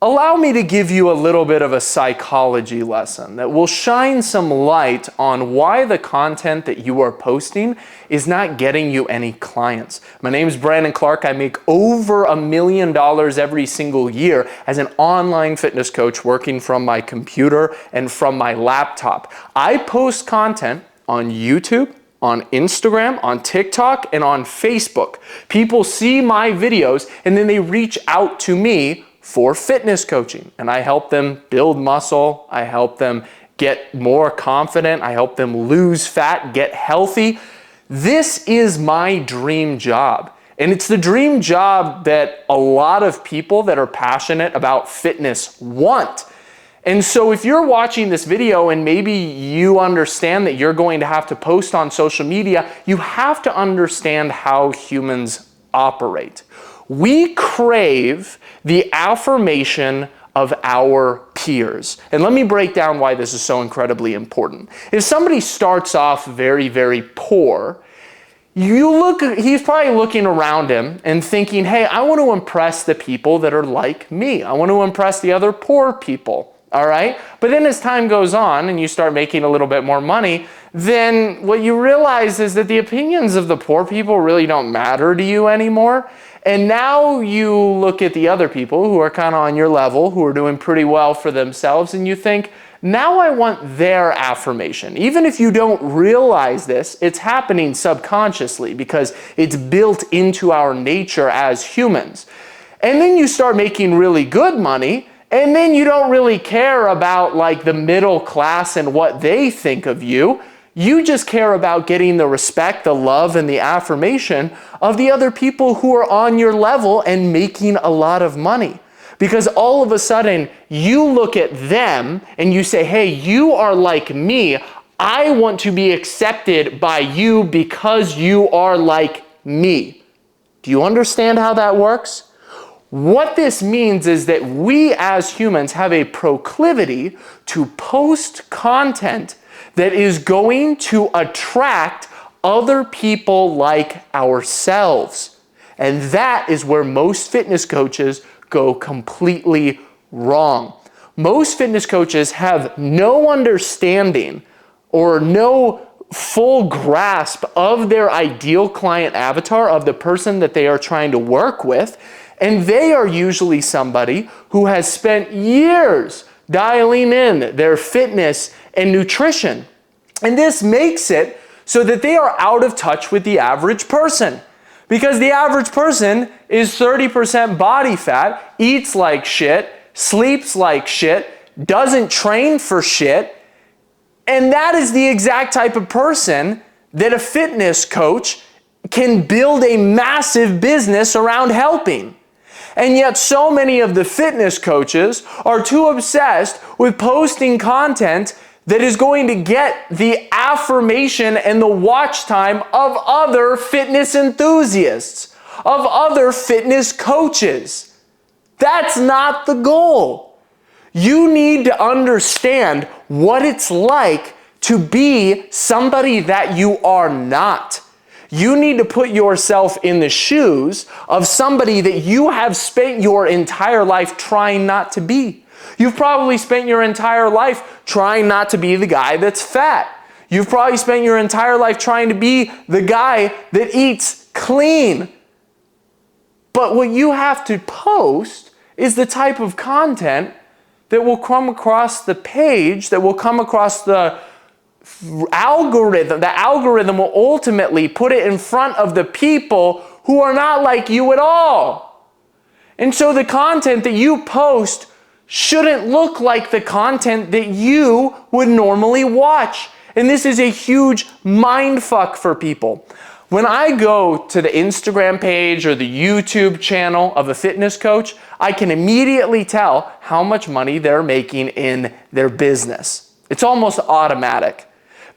allow me to give you a little bit of a psychology lesson that will shine some light on why the content that you are posting is not getting you any clients. My name is Brandon Clark. I make over $1 million every single year as an online fitness coach working from my computer and from my laptop. I post content on YouTube, on Instagram, on TikTok, and on Facebook. People see my videos and then they reach out to me for fitness coaching, and I help them build muscle. I help them get more confident. I help them lose fat, get healthy. This is my dream job. And it's the dream job that a lot of people that are passionate about fitness want. And so if you're watching this video and maybe you understand that you're going to have to post on social media, you have to understand how humans operate. We crave the affirmation of our peers. And let me break down why this is so incredibly important. If somebody starts off very, very poor, he's probably looking around him and thinking, hey, I want to impress the people that are like me. I want to impress the other poor people. All right? But then as time goes on and you start making a little bit more money, then what you realize is that the opinions of the poor people really don't matter to you anymore. And now you look at the other people who are kind of on your level, who are doing pretty well for themselves, and you think, now I want their affirmation. Even if you don't realize this, it's happening subconsciously because it's built into our nature as humans. And then you start making really good money, and then you don't really care about like the middle class and what they think of you. You just care about getting the respect, the love, and the affirmation of the other people who are on your level and making a lot of money. Because all of a sudden, you look at them and you say, hey, you are like me. I want to be accepted by you because you are like me. Do you understand how that works? What this means is that we as humans have a proclivity to post content that is going to attract other people like ourselves. And that is where most fitness coaches go completely wrong. Most fitness coaches have no understanding or no full grasp of their ideal client avatar, of the person that they are trying to work with. And they are usually somebody who has spent years dialing in their fitness and nutrition. And this makes it so that they are out of touch with the average person. Because the average person is 30% body fat, eats like shit, sleeps like shit, doesn't train for shit. And that is the exact type of person that a fitness coach can build a massive business around helping. And yet so many of the fitness coaches are too obsessed with posting content that is going to get the affirmation and the watch time of other fitness enthusiasts, of other fitness coaches. That's not the goal. You need to understand what it's like to be somebody that you are not. You need to put yourself in the shoes of somebody that you have spent your entire life trying not to be. You've probably spent your entire life trying not to be the guy that's fat. You've probably spent your entire life trying to be the guy that eats clean. But what you have to post is the type of content that will come across the page, that will come across the algorithm. The algorithm will ultimately put it in front of the people who are not like you at all. And so the content that you post shouldn't look like the content that you would normally watch. And this is a huge mind fuck for people. When I go to the Instagram page or the YouTube channel of a fitness coach, I can immediately tell how much money they're making in their business. It's almost automatic.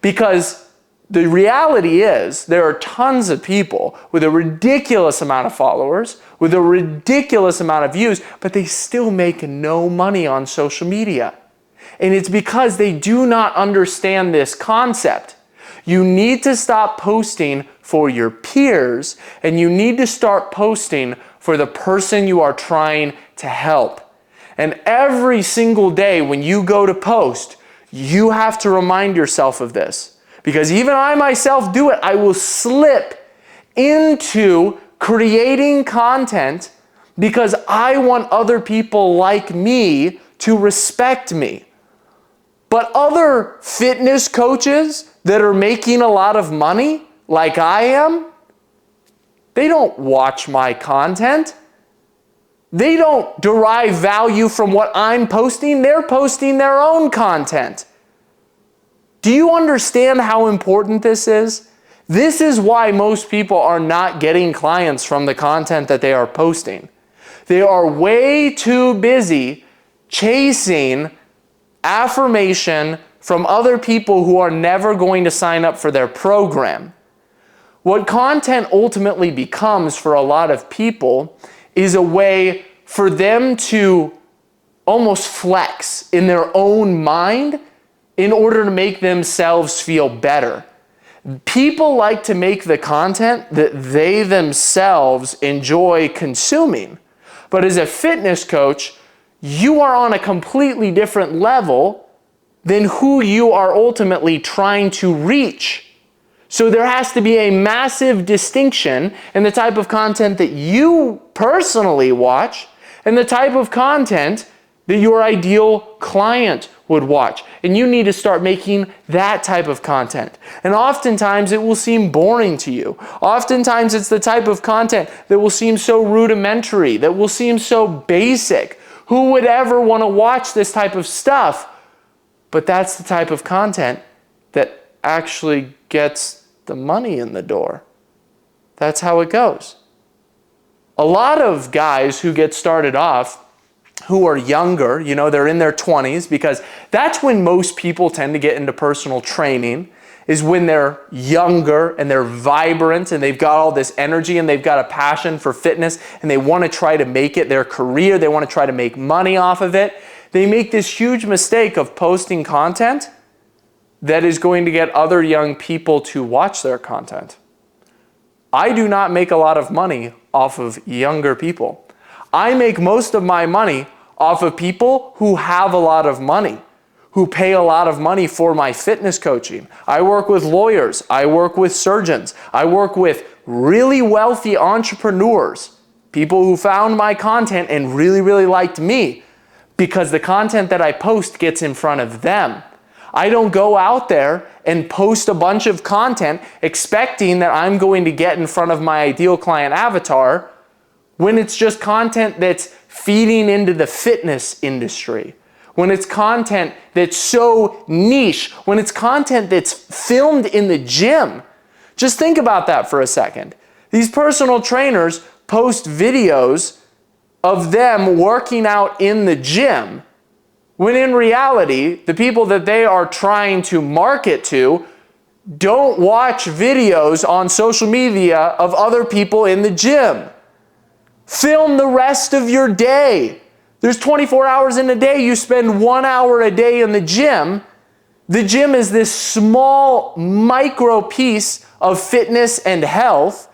Because the reality is there are tons of people with a ridiculous amount of followers, with a ridiculous amount of views, but they still make no money on social media. And it's because they do not understand this concept. You need to stop posting for your peers, and you need to start posting for the person you are trying to help. And every single day when you go to post, you have to remind yourself of this. Because even I myself do it. I will slip into creating content because I want other people like me to respect me. But other fitness coaches that are making a lot of money, like I am, they don't watch my content. They don't derive value from what I'm posting. They're posting their own content. Do you understand how important this is? This is why most people are not getting clients from the content that they are posting. They are way too busy chasing affirmation from other people who are never going to sign up for their program. What content ultimately becomes for a lot of people is a way for them to almost flex in their own mind in order to make themselves feel better. People like to make the content that they themselves enjoy consuming. But as a fitness coach, you are on a completely different level than who you are ultimately trying to reach. So there has to be a massive distinction in the type of content that you personally watch and the type of content that your ideal client would watch. And you need to start making that type of content. And oftentimes it will seem boring to you. Oftentimes it's the type of content that will seem so rudimentary, that will seem so basic. Who would ever want to watch this type of stuff? But that's the type of content that actually gets the money in the door. That's how it goes. A lot of guys who get started off who are younger, they're in their 20s, because that's when most people tend to get into personal training, is when they're younger and they're vibrant and they've got all this energy and they've got a passion for fitness and they want to try to make it their career. They want to try to make money off of it. They make this huge mistake of posting content that is going to get other young people to watch their content. I do not make a lot of money off of younger people. I make most of my money off of people who have a lot of money, who pay a lot of money for my fitness coaching. I work with lawyers. I work with surgeons. I work with really wealthy entrepreneurs, people who found my content and really, really liked me because the content that I post gets in front of them. I don't go out there and post a bunch of content expecting that I'm going to get in front of my ideal client avatar when it's just content that's feeding into the fitness industry, when it's content that's so niche, when it's content that's filmed in the gym. Just think about that for a second. These personal trainers post videos of them working out in the gym, when in reality, the people that they are trying to market to don't watch videos on social media of other people in the gym. Film the rest of your day. There's 24 hours in a day. You spend 1 hour a day in the gym. The gym is this small micro piece of fitness and health,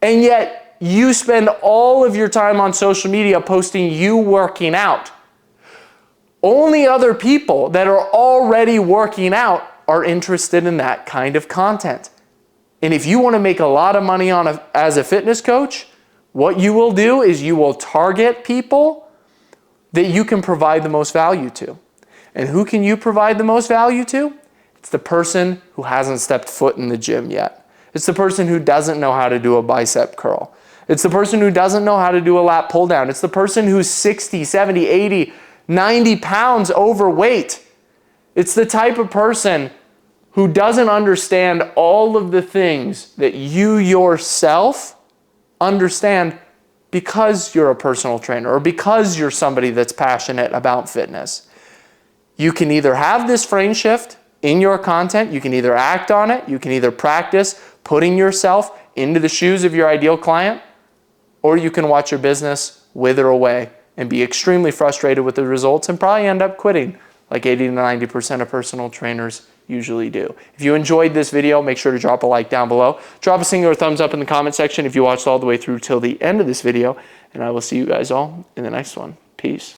and yet you spend all of your time on social media posting you working out. Only other people that are already working out are interested in that kind of content. And if you want to make a lot of money as a fitness coach, what you will do is you will target people that you can provide the most value to. And who can you provide the most value to? It's the person who hasn't stepped foot in the gym yet. It's the person who doesn't know how to do a bicep curl. It's the person who doesn't know how to do a lat pull down. It's the person who's 60, 70, 80, 90 pounds overweight. It's the type of person who doesn't understand all of the things that you yourself understand because you're a personal trainer or because you're somebody that's passionate about fitness. You can either have this frame shift in your content, you can either act on it, you can either practice putting yourself into the shoes of your ideal client, or you can watch your business wither away and be extremely frustrated with the results and probably end up quitting like 80 to 90% of personal trainers usually do. If you enjoyed this video, make sure to drop a like down below. Drop a single thumbs up in the comment section if you watched all the way through till the end of this video, and I will see you guys all in the next one. Peace.